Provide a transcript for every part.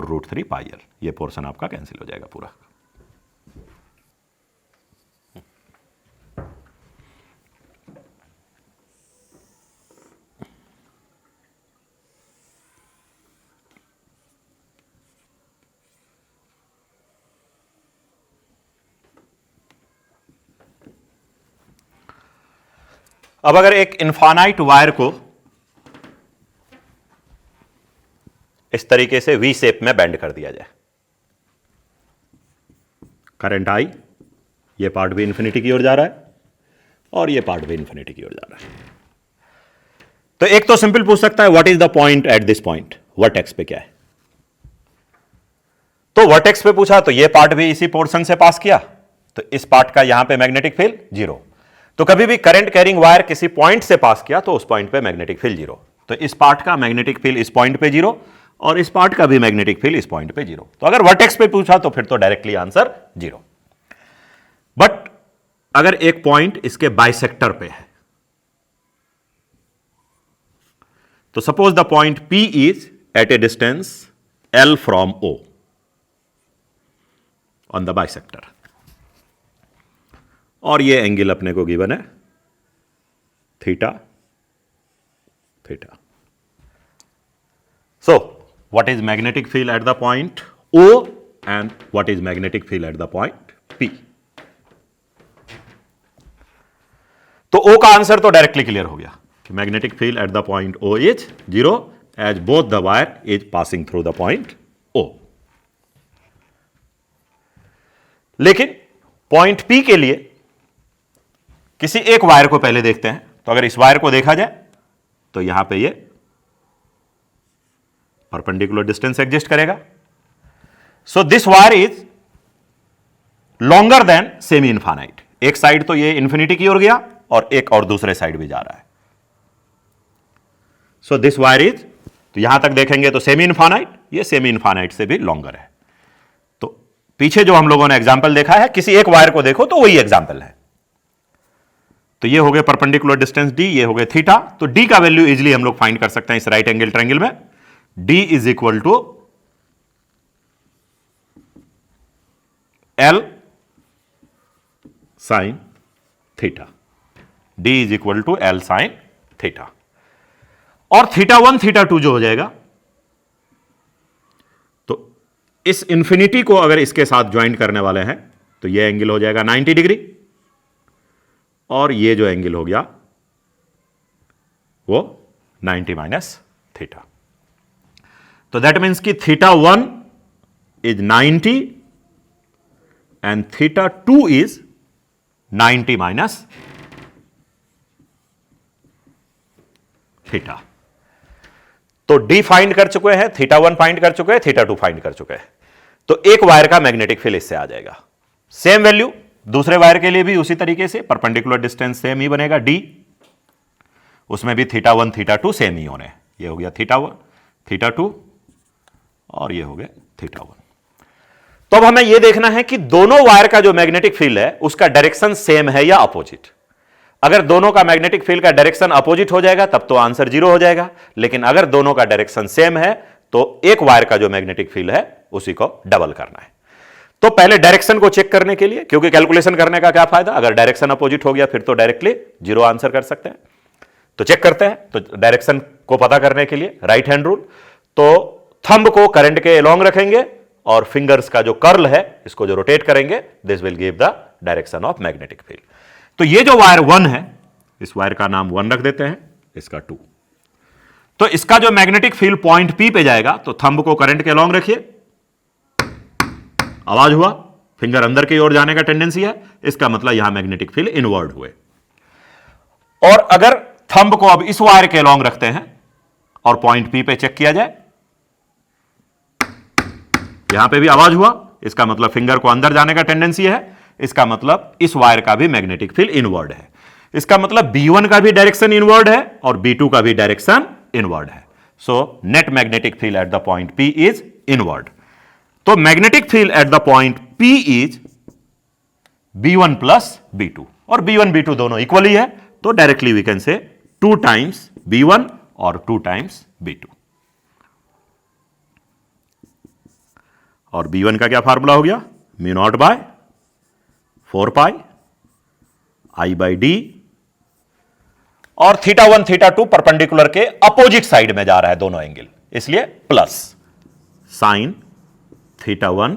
4√3 pi L. ये portion आपका cancel हो जाएगा पूरा। अब अगर एक इनफाइनाइट वायर को इस तरीके से वी शेप में बेंड कर दिया जाए, करंट आई, ये पार्ट भी इंफिनिटी की ओर जा रहा है और ये पार्ट भी इंफिनिटी की ओर जा रहा है, तो एक तो सिंपल पूछ सकता है what is the point at this point, vertex पे क्या है। तो वर्टेक्स पे पूछा तो ये पार्ट भी इसी पोर्शन से पास किया, तो इस पार्ट का यहां पे मैग्नेटिक फील्ड 0। तो कभी भी करंट कैरिंग वायर किसी पॉइंट से पास किया तो उस पॉइंट पे मैग्नेटिक फील्ड 0। तो इस पार्ट का मैग्नेटिक फील्ड इस पॉइंट पे 0 और इस पार्ट का भी मैग्नेटिक फील्ड इस पॉइंट पे 0। तो अगर वर्टेक्स पे पूछा तो फिर तो डायरेक्टली आंसर 0। बट अगर एक पॉइंट इसके बाइसेक्टर पे है, तो suppose the point P is at a distance L from O on the bisector, और ये एंगल अपने को गिवन है theta theta. So what is magnetic field at the point O and what is magnetic field at the point P। तो O का answer तो directly clear हो गया कि magnetic field at the point O is 0 as both the wire is passing through the point O। लेकिन point P के लिए किसी एक वायर को पहले देखते हैं। तो अगर इस वायर को देखा जाए तो यहां पे ये परपेंडिकुलर डिस्टेंस एग्जिस्ट करेगा। So this wire is longer than semi infinite. एक साइड तो ये इंफिनिटी की ओर गया और एक और दूसरे साइड भी जा रहा है। सो दिस वायर इज, तो यहां तक देखेंगे तो सेमी इनफाइनाइट, ये सेमी इनफाइनाइट से भी लॉन्गर है। तो पीछे जो हम लोगों ने एग्जाम्पल देखा है, किसी एक वायर को देखो तो वही एग्जाम्पल है। तो ये हो गए परपेंडिकुलर डिस्टेंस d, ये हो गए थीटा। तो d का वैल्यू इजिली हम लोग फाइंड कर सकते हैं इस राइट एंगल ट्रायंगल में। d is equal to L sine theta, d is equal to L sine theta. और θ1 θ2 जो हो जाएगा, तो इस इंफिनिटी को अगर इसके साथ ज्वाइन करने वाले हैं तो ये एंगल हो जाएगा 90 डिग्री, और ये जो एंगल हो गया वो 90 माइनस थीटा। तो दैट मीन्स कि θ1 is 90 and θ2 is 90 minus theta. तो d फाइंड कर चुके हैं, θ1 फाइंड कर चुके हैं, θ2 फाइंड कर चुके हैं। तो एक वायर का मैग्नेटिक फील्ड इससे आ जाएगा। सेम वैल्यू दूसरे वायर के लिए भी उसी तरीके से, परपेंडिकुलर डिस्टेंस सेम ही बनेगा d, उसमें भी θ1 θ2 सेम ही होने। ये हो गया θ1 θ2 और ये हो गया θ1। तो अब हमें यह देखना है कि दोनों वायर का जो मैग्नेटिक फील्ड है उसका डायरेक्शन सेम है या अपोजिट। अगर दोनों का मैग्नेटिक फील्ड का डायरेक्शन अपोजिट हो जाएगा तब तो आंसर 0 हो जाएगा। लेकिन अगर दोनों का डायरेक्शन सेम है तो एक वायर का जो मैग्नेटिक फील्ड है उसी को डबल करना है। तो पहले डायरेक्शन को चेक करने के लिए, क्योंकि कैलकुलेशन करने का क्या फायदा, अगर डायरेक्शन अपोजिट हो गया फिर तो डायरेक्टली 0 आंसर कर सकते हैं। तो चेक करते हैं। तो डायरेक्शन को पता करने के लिए राइट हैंड रूल, तो थंब को करंट के अलोंग रखेंगे और फिंगर्स का जो कर्ल है इसको जो रोटेट करेंगे, this will give the direction of magnetic field. तो ये जो वायर 1 है, इस वायर का नाम 1 रख देते हैं, इसका 2। तो इसका जो मैग्नेटिक फील्ड पॉइंट P पे जाएगा, तो थंब को करंट के अलोंग रखिए, आवाज हुआ, फिंगर अंदर की ओर जाने का टेंडेंसी है, इसका मतलब यहां मैग्नेटिक फील्ड इनवर्ड हुए। और अगर थंब को अब इस वायर के अलोंग रखते हैं और पॉइंट P पे चेक किया जाए, यहां पे भी आवाज हुआ, इसका मतलब फिंगर को अंदर जाने का टेंडेंसी है, इसका मतलब इस वायर का भी मैग्नेटिक फील्ड इनवर्ड है। इसका मतलब B1 का भी डायरेक्शन इनवर्ड है और B2 का भी डायरेक्शन इनवर्ड है। So net magnetic field at the point P is inward. तो magnetic field at the point P is B1 plus B2, और B1 B2 दोनों इक्वली है, तो directly we can say 2 times B1 और 2 times B2। और B1 का क्या formula हो गया, mu naught by 4 pi I by D, और θ1 θ2 परपेंडिकुलर के अपोजिट साइड में जा रहा है दोनों एंगल, इसलिए प्लस साइन θ1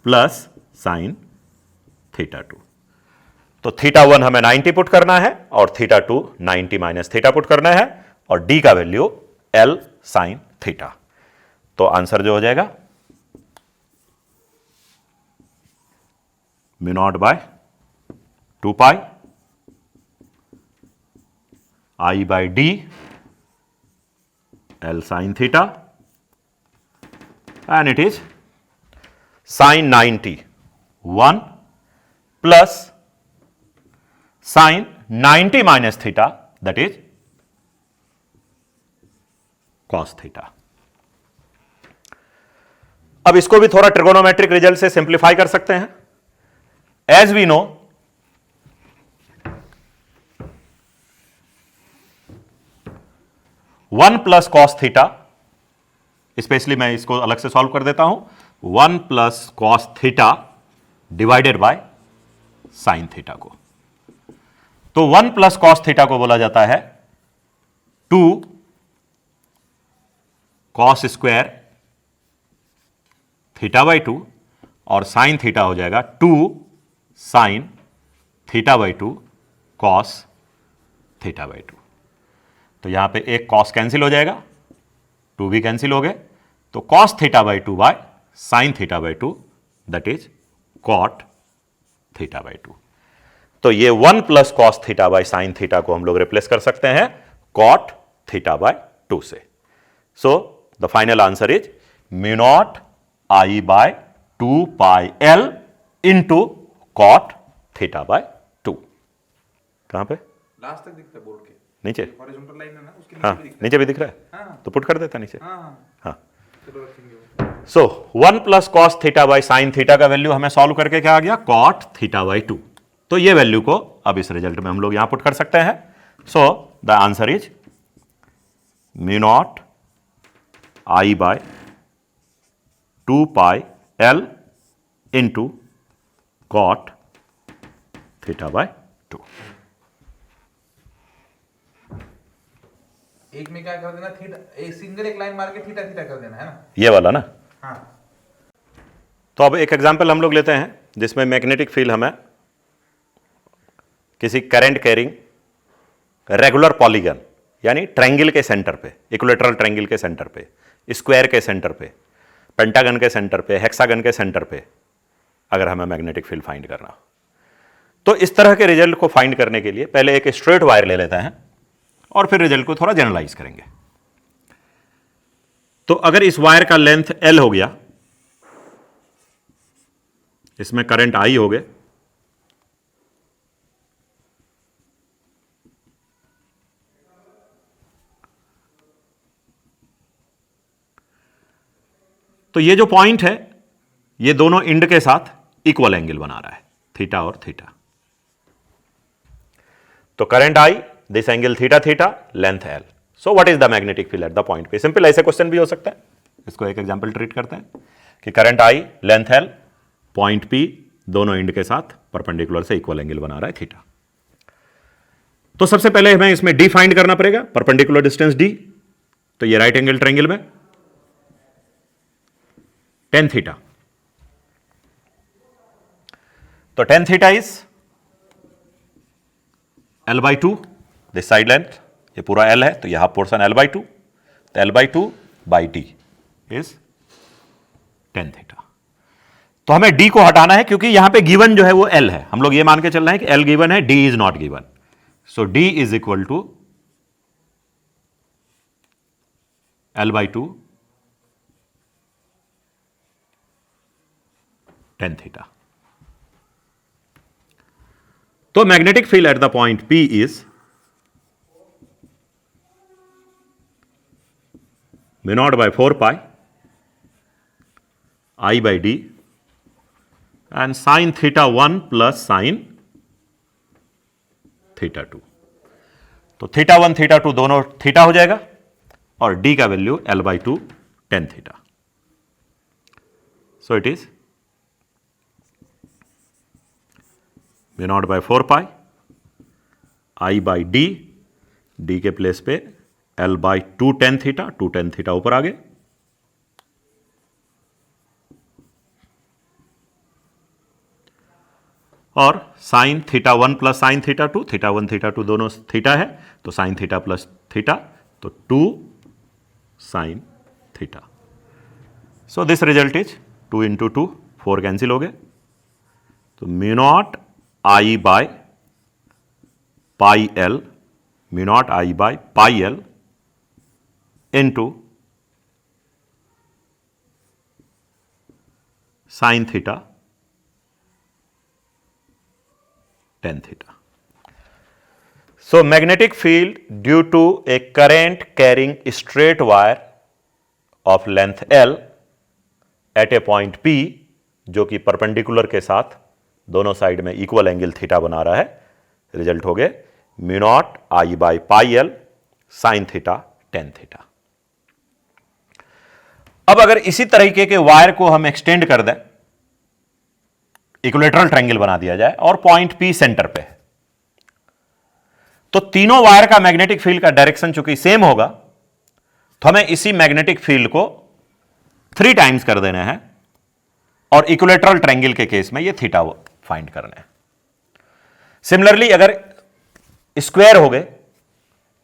प्लस साइन θ2। तो θ1 हमें 90 पुट करना है और θ2 90 माइनस θ पुट करना है, और d का वैल्यू L साइन θ। तो आंसर जो हो जाएगा mu naught by 2 pi I by D L sine θ, and it is sine 90 1 plus sine 90 minus θ, that is cos θ। अब इसको भी थोड़ा ट्रिगोनोमेट्रिक रिजल्ट से सिंप्लीफाई कर सकते हैं। As we know, one plus cos theta, specially मैं इसको अलग से सॉल्व कर देता हूं, 1 plus cos theta divided by sine theta को। तो 1 प्लस कॉस थीटा को बोला जाता है 2 कॉस स्क्वायर थीटा बाई 2, और साइन थीटा हो जाएगा 2 sign theta by 2 cos theta by 2। तो यहां पे एक कॉस कैंसिल हो जाएगा, 2 भी कैंसिल हो गए, तो cos theta by 2 by sine theta by 2, that is cot theta by 2। तो ये 1 plus cos theta by sine theta को हम लोग रिप्लेस कर सकते हैं कॉट थीटा बाई 2 से। So the final answer is mu naught I by 2 pi L into cot theta by 2। कहां पे लास्ट तक दिखता है बोर्ड के नीचे, हॉरिजॉन्टल लाइन है ना, उसके हाँ नीचे भी दिखता नीचे भी दिख रहा है, हाँ। तो पुट कर देता नीचे। हाँ चलो रखेंगे वो। सो 1 plus cos theta by sine theta का वैल्यू हमें सॉल्व करके क्या आ गया, कॉट थीटा बाई 2। तो ये वैल्यू को अब इस रिजल्ट में हम लोग यहां पुट कर सकते हैं। So the answer is mu naught I by 2 pi L into cot theta by 2। एक में क्या कर देना, थीटा एक सिंगल एक लाइन मार के थीटा थीटा कर देना है ना, ये वाला ना। हाँ। तो अब एक एग्जांपल हम लोग लेते हैं जिसमें मैग्नेटिक फील्ड हमें किसी करंट कैरिंग रेगुलर पॉलीगन यानी ट्रायंगल के सेंटर पे, इक्विलेटरल ट्रायंगल के सेंटर पे, स्क्वायर के सेंटर पे, पेंटागन के सेंटर पे, हेक्सागन के सेंटर पे अगर हमें मैग्नेटिक फील्ड फाइंड करना हो, तो इस तरह के रिजल्ट को फाइंड करने के लिए पहले एक स्ट्रेट वायर ले लेते हैं और फिर रिजल्ट को थोड़ा जनरलाइज करेंगे। तो अगर इस वायर का लेंथ L हो गया, इसमें करंट I हो गए, तो ये जो पॉइंट है ये दोनों इंड के साथ इक्वल एंगल बना रहा है, थीटा और थीटा। तो current I, this angle theta theta, length L। So what is the magnetic field at the point पे? सिंपल ऐसे क्वेश्चन भी हो सकता है, इसको एक एग्जांपल ट्रीट करते हैं कि current I, length L, point P, दोनों इंड के साथ परपेंडिकुलर से इक्वल एंगल बना रहा है थीटा। तो सबसे पहले हमें इसमें D फाइंड करना पड़ेगा, परपेंडिकुलर डिस्टेंस D। तो ये राइट एंगल ट्रायंगल में tan थीटा, तो tan theta is L by 2, this side length, ये पूरा L है तो यह पोर्शन L बाई 2, तो L by 2 by D is tan theta. तो हमें D को हटाना है क्योंकि यहां पे गिवन जो है वो L है, हम लोग ये मान के चल रहे हैं कि L गिवन है, D is not given. So D is equal to L by 2 tan theta. तो magnetic field at the point P is mu naught by 4 pi I by D and sine theta 1 plus sine theta 2। तो theta 1 theta 2 दोनों theta हो जाएगा और D का value L by 2 tan theta. So it is mu naught by 4 pi I by D, D के place पे L by 2 tan theta, 2 tan theta ऊपर आ गए, और sine theta 1 plus sine theta 2, theta 1 theta 2 दोनों theta है, तो sine theta plus theta, तो 2 sine theta. So this result is 2 into 2, 4 cancel हो गए, तो mu naught I by pi L, mu naught I by pi L into sine theta tan theta. So magnetic field due to a current carrying straight wire of length L at a point P, जो कि perpendicular के साथ दोनों side में equal angle theta बना रहा है, result हो गए mu naught I by pi L sine theta tan theta. अब अगर इसी तरीके के वायर को हम एक्सटेंड कर दें, इक्विलेटरल ट्रायंगल बना दिया जाए और पॉइंट P सेंटर पे है, तो तीनों वायर का मैग्नेटिक फील्ड का डायरेक्शन चूंकि सेम होगा, तो हमें इसी मैग्नेटिक फील्ड को 3 टाइम्स कर देना है और इक्विलेटरल ट्रायंगल के केस में ये थीटा फाइंड करना है। सिमिलरली अगर स्क्वायर हो गए,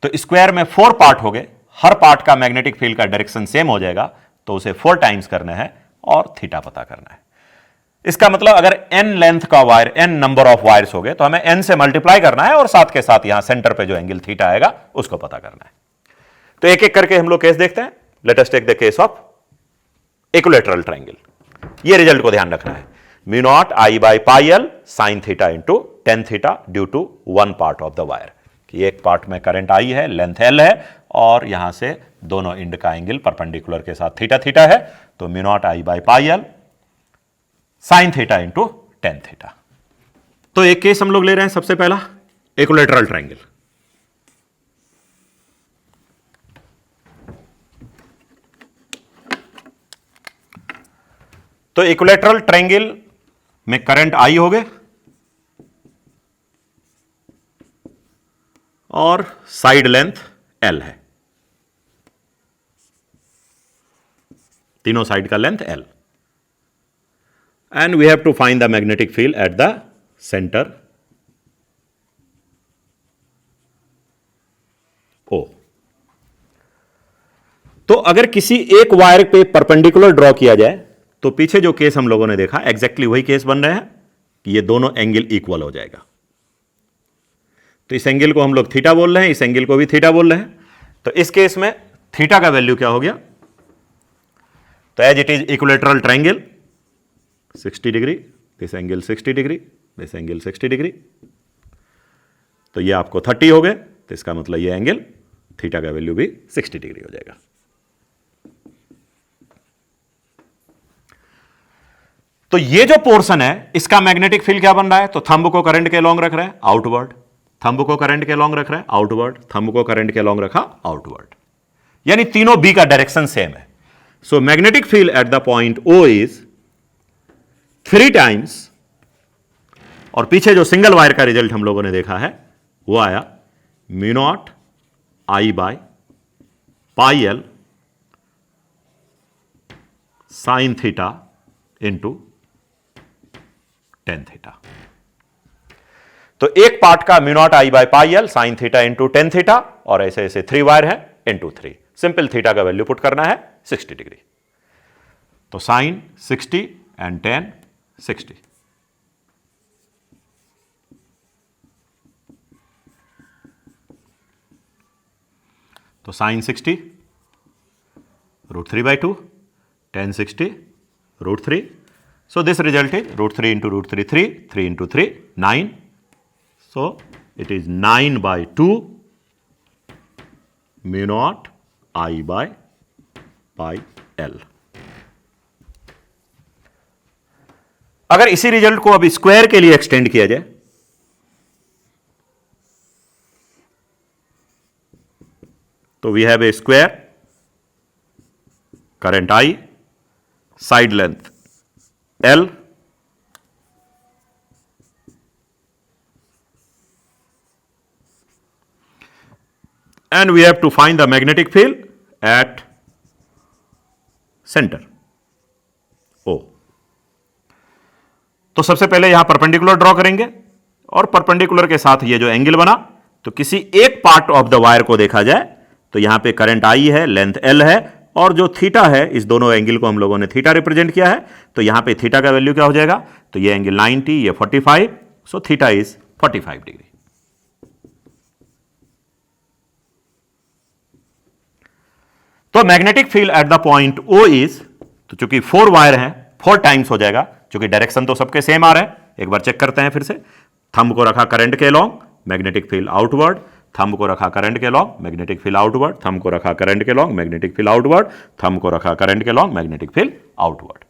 तो स्क्वायर में 4 पार्ट हो गए, हर पार्ट का मैग्नेटिक फील्ड का डायरेक्शन सेम हो जाएगा, तो उसे 4 टाइम्स करना है और थीटा पता करना है। इसका मतलब अगर n लेंथ का wire, n number of wires हो गए, तो हमें n से मल्टीप्लाई करना है और साथ के साथ यहां सेंटर पे जो एंगल थीटा आएगा उसको पता करना है। तो एक एक करके हम लोग केस देखते हैं। Let us take the case of equilateral triangle. ये रिजल्ट को ध्यान रखना है, mu naught I by pi L sine theta into tan theta due to 1 part of the wire, कि एक पार्ट में करंट आई है, लेंथ एल है, और यहां से दोनों एंड का एंगल परपेंडिकुलर के साथ थीटा थीटा है, तो mu naught I by pi L sine theta into tan theta. तो एक केस हम लोग ले रहे हैं, सबसे पहला इक्विलेटरल ट्रायंगल। तो इक्विलेटरल ट्रायंगल में करंट आई हो गए और साइड लेंथ एल है, तीनों साइड का length L, and we have to find the magnetic field at the center O। तो अगर किसी एक वायर पे परपेंडिकुलर ड्रॉ किया जाए, तो पीछे जो केस हम लोगों ने देखा एग्जैक्टली वही केस बन रहे हैं कि ये दोनों एंगल इक्वल हो जाएगा। तो इस एंगल को हम लोग थीटा बोल रहे हैं, इस एंगल को भी थीटा बोल रहे हैं। तो इस केस में थीटा का वैल्यू क्या हो गया, तो as it is equilateral triangle 60 degree, this angle 60 degree, this angle 60 degree, तो ये आपको 30 हो गए, तो इसका मतलब ये एंगल थीटा का वैल्यू भी 60 डिग्री हो जाएगा। तो ये जो पोर्शन है इसका मैग्नेटिक फील्ड क्या बन रहा है, तो थंब को करंट के लॉन्ग रख रहा है आउटवर्ड, थंब को करंट के लॉन्ग रख रहा है आउटवर्ड, थंब को करंट के लॉन्ग रखा आउटवर्ड, यानी तीनों बी का डायरेक्शन सेम है। So magnetic field at the point O is 3 times, और पीछे जो सिंगल वायर का रिजल्ट हम लोगों ने देखा है वो आया mu naught I by pi L sine theta into tan theta. तो एक पार्ट का mu naught I by pi L sine theta into tan theta, और ऐसे ऐसे 3 वायर है इंटू 3, सिंपल थीटा का वैल्यू पुट करना है 60 डिग्री, तो साइन 60 एंड tan 60। तो sign 60 √3/2, tan 60 √3। So this result is √3 into √3 3, 3 into 3 9, so it is 9/2 mu naught I by pi L। अगर इसी रिजल्ट को अब स्क्वायर के लिए एक्सटेंड किया जाए, तो we have a square, current I, side length L and we have to find the magnetic field at center O. तो सबसे पहले यहां परपेंडिकुलर ड्रॉ करेंगे और परपेंडिकुलर के साथ ये जो एंगल बना, तो किसी एक पार्ट ऑफ द वायर को देखा जाए तो यहां पे करंट I है, लेंथ L है और जो थीटा है, इस दोनों एंगल को हम लोगों ने थीटा रिप्रेजेंट किया है, तो यहां पे थीटा का वैल्यू क्या हो जाएगा, तो ये एंगल 90, ये 45, सो थीटा इज 45 डिग्री। तो magnetic field at the point O is, तो चूंकि 4 वायर हैं 4 टाइम्स हो जाएगा, चूंकि डायरेक्शन तो सबके सेम आ रहे हैं। एक बार चेक करते हैं फिर से। थंब को रखा करंट के along, magnetic field outward, thumb को रखा करंट के along, magnetic field outward, thumb को रखा करंट के along, magnetic field outward, thumb को रखा करंट के अलोंग, मैग्नेटिक फील्ड आउटवर्ड।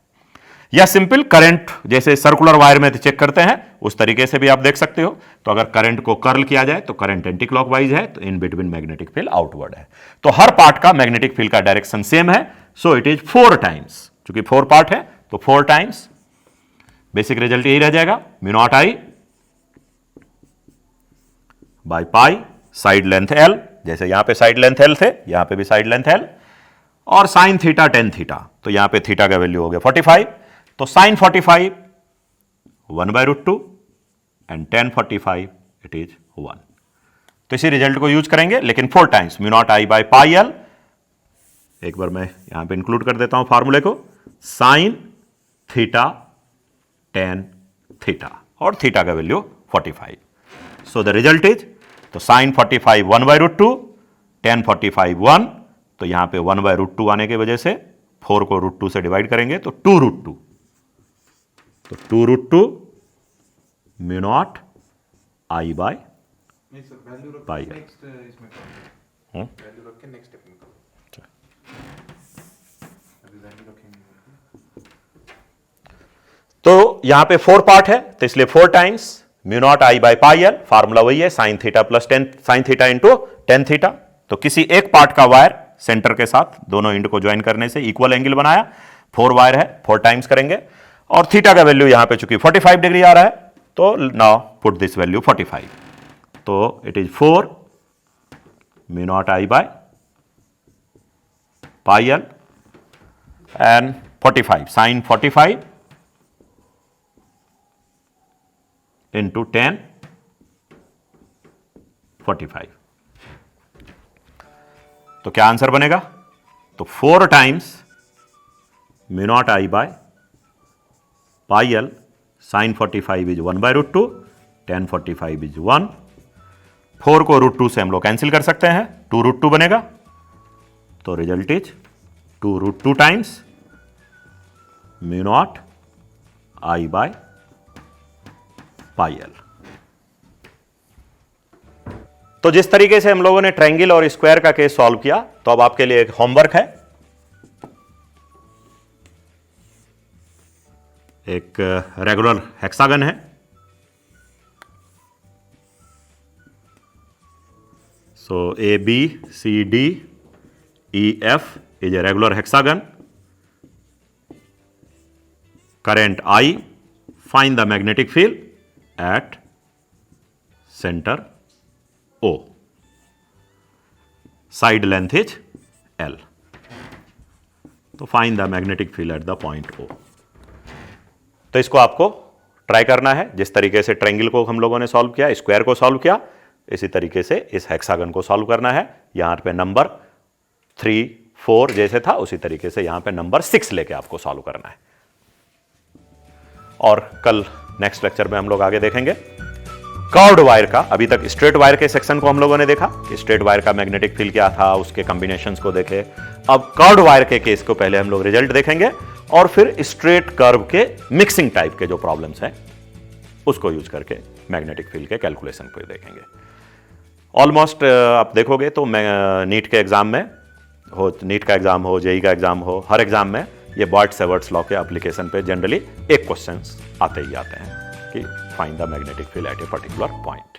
या सिंपल करंट जैसे सर्कुलर वायर में चेक करते हैं उस तरीके से भी आप देख सकते हो। तो अगर करंट को कर्ल किया जाए तो करंट एंटी क्लॉकवाइज है, तो in between magnetic field outward है। तो हर पार्ट का मैग्नेटिक फील्ड का डायरेक्शन सेम है, सो इट इज 4 टाइम्स। क्योंकि 4 पार्ट है तो 4 टाइम्स, बेसिक रिजल्ट यही रह जाएगा, mu naught I by pi side length L, जैसे यहां पे साइड लेंथ L थे, यहां पे भी साइड लेंथ L, और साइन थीटा टेन थीटा, तो यहां पे थीटा का वैल्यू हो गया 45, तो sine 45 1/√2 and tan 45 it is 1। तो इसी रिजल्ट को यूज करेंगे, लेकिन 4 times mu naught I by pi L। एक बार मैं यहां पे इंक्लूड कर देता हूं फॉर्मूले को, साइन थीटा टेन थीटा, और थीटा का value 45। So the result is, तो साइन 45 1/√2, टेन 45 1, तो यहां पे 1/√2 आने की वजह से 4 को √2 से डिवाइड करेंगे तो 2√2, तो 2√2 म्यू नॉट I बाय नहीं सर, वैल्यू रख पाई के नेक्स्ट इसमें करो, वैल्यू रख के नेक्स्ट स्टेप में करो। अभी वैल्यू रखेंगे तो यहां पे 4 पार्ट है, तो इसलिए 4 times mu naught I by pi L, formula वही है, sine theta plus sine theta into tan theta. तो किसी एक पार्ट का वायर सेंटर के साथ दोनों एंड को ज्वाइन करने से इक्वल एंगल बनाया, 4 वायर है 4 टाइम्स करेंगे, और थीटा का वैल्यू यहां पे चूंकि 45 डिग्री आ रहा है, तो नाउ पुट दिस वैल्यू 45, तो it is 4 mu naught I by pi L and 45 sine 45 into 10 45। तो क्या आंसर बनेगा, तो 4 times mu naught I by pi L, sine 45 is 1/√2, tan 45 is 1, 4 को √2 से हम लोग कैंसिल कर सकते हैं, 2√2 बनेगा, तो result is 2√2 times mu naught I by pi L। तो जिस तरीके से हम लोगों ने ट्रायंगल और स्क्वायर का केस सॉल्व किया, तो अब आपके लिए एक होमवर्क है। एक रेगुलर हेक्सागन है, सो ABCDEF is a regular hexagon, current I, find the magnetic field at centre O, side length is L, तो find the magnetic field at the point O। तो इसको आपको ट्राई करना है, जिस तरीके से ट्रायंगल को हम लोगों ने सॉल्व किया, स्क्वायर को सॉल्व किया, इसी तरीके से इस हेक्सागन को सॉल्व करना है। यहां पे नंबर 3 4 जैसे था उसी तरीके से यहां पे नंबर 6 लेके आपको सॉल्व करना है। और कल नेक्स्ट लेक्चर में हम लोग आगे देखेंगे कर्व्ड वायर का। अभी तक स्ट्रेट वायर के सेक्शन को हम लोगों ने देखा कि स्ट्रेट वायर का मैग्नेटिक फील्ड क्या था, उसके कॉम्बिनेशंस को देखे। अब कर्व्ड वायर के केस को पहले हम लोग रिजल्ट देखेंगे और फिर स्ट्रेट कर्व के मिक्सिंग टाइप के जो प्रॉब्लम्स हैं उसको यूज करके मैग्नेटिक फील्ड के कैलकुलेशन को देखेंगे। ऑलमोस्ट आप देखोगे तो नीट के एग्जाम में हो, नीट का एग्जाम हो, जेई का एग्जाम हो, हर एग्जाम में ये बॉयट-सेवर्ट्स लॉ के एप्लीकेशन पे जनरली एक क्वेश्चंस आते ही आते हैं कि find the magnetic field eight a particular point.